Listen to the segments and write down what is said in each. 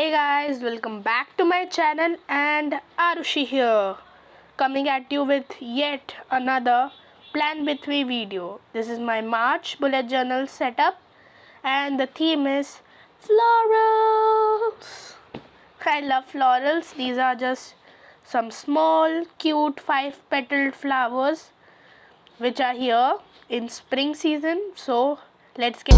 Hey guys, welcome back to my channel and Arushi here, coming at you with yet another Plan with Me video. This is my March bullet journal setup and the theme is florals. I love florals. These are just some small cute 5-petaled flowers which are here in spring season. So let's get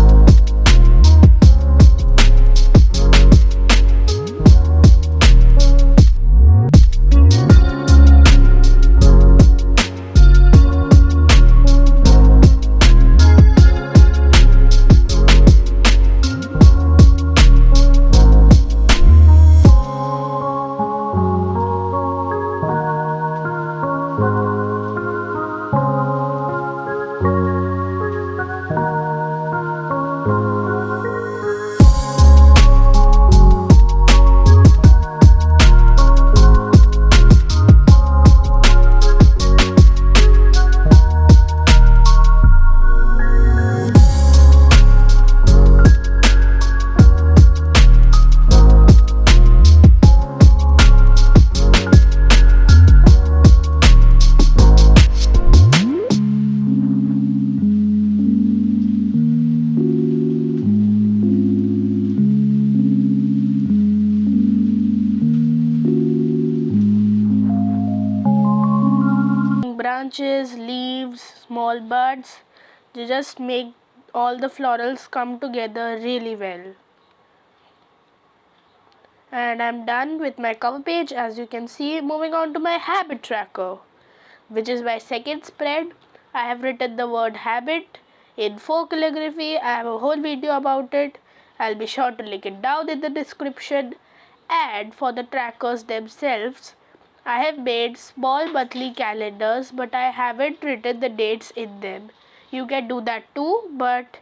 branches, leaves, small buds. They just make all the florals come together really well. And I'm done with my cover page, as you can see. Moving on to my habit tracker, which is my second spread. I have written the word habit in 4 calligraphy. I have a whole video about it. I'll be sure to link it down in the description. And for the trackers themselves, I have made small monthly calendars, but I haven't written the dates in them. You can do that too, but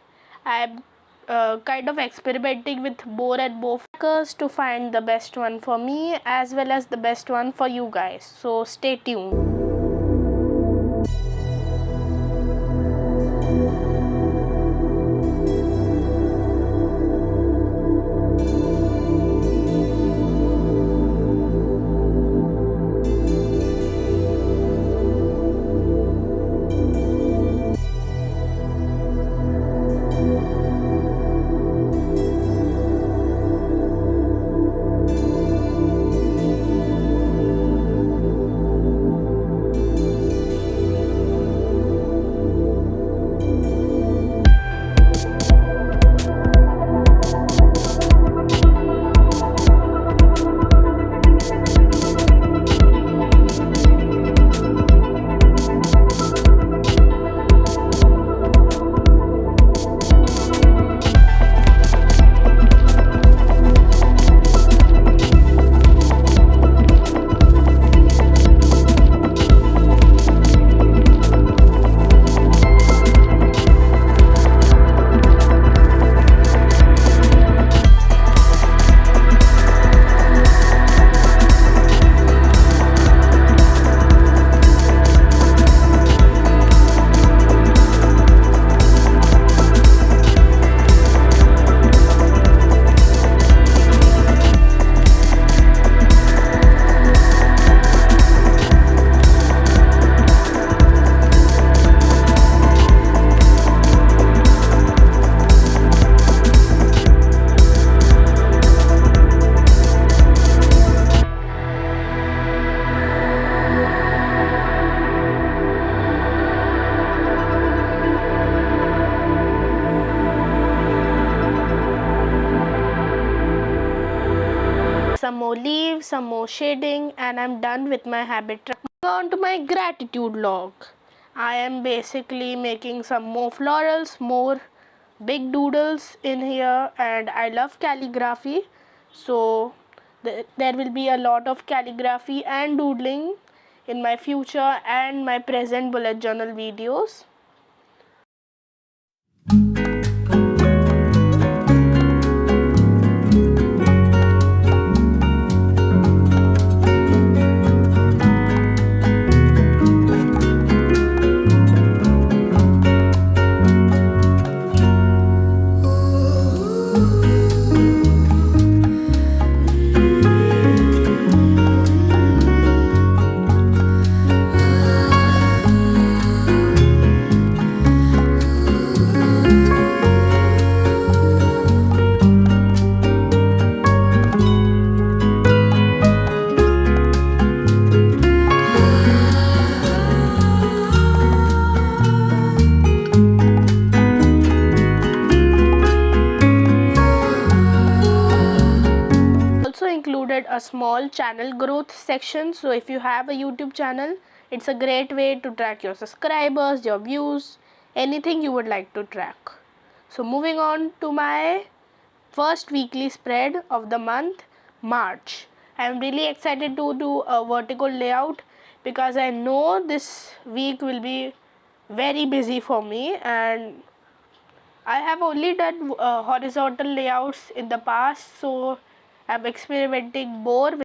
I'm kind of experimenting with more and more trackers to find the best one for me as well as the best one for you guys. So stay tuned. Some more leaves, some more shading, and I'm done with my habit track. Moving on to my gratitude log. I am basically making some more florals, more big doodles in here, and I love calligraphy, so there will be a lot of calligraphy and doodling in my future and my present bullet journal videos. included a small channel growth section. So if you have a YouTube channel, it's a great way to track your subscribers, your views, anything you would like to track. So moving on to my first weekly spread of the month, March. I am really excited to do a vertical layout because I know this week will be very busy for me, and I have only done horizontal layouts in the past, so I'm experimenting more with.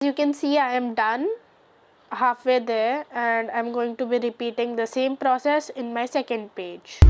As you can see, I am done halfway there, and I'm going to be repeating the same process in my second page.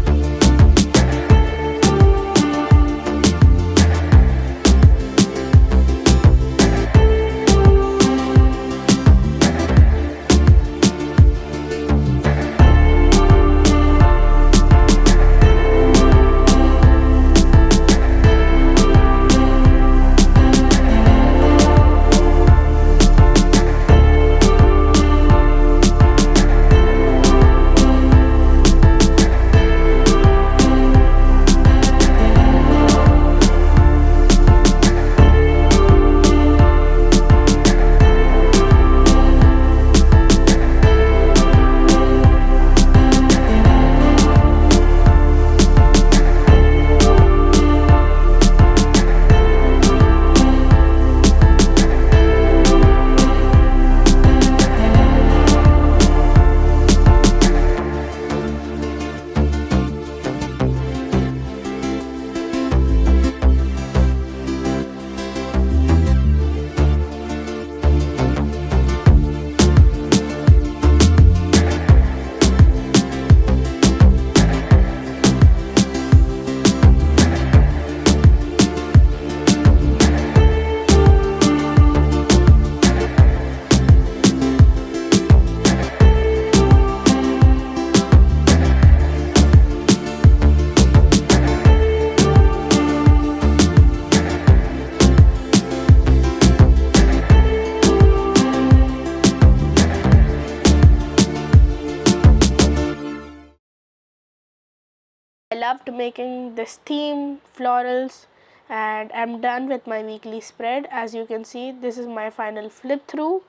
I loved making this theme, florals, and I'm done with my weekly spread. As you can see, this is my final flip through.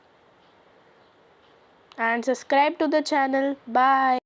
And subscribe to the channel. Bye.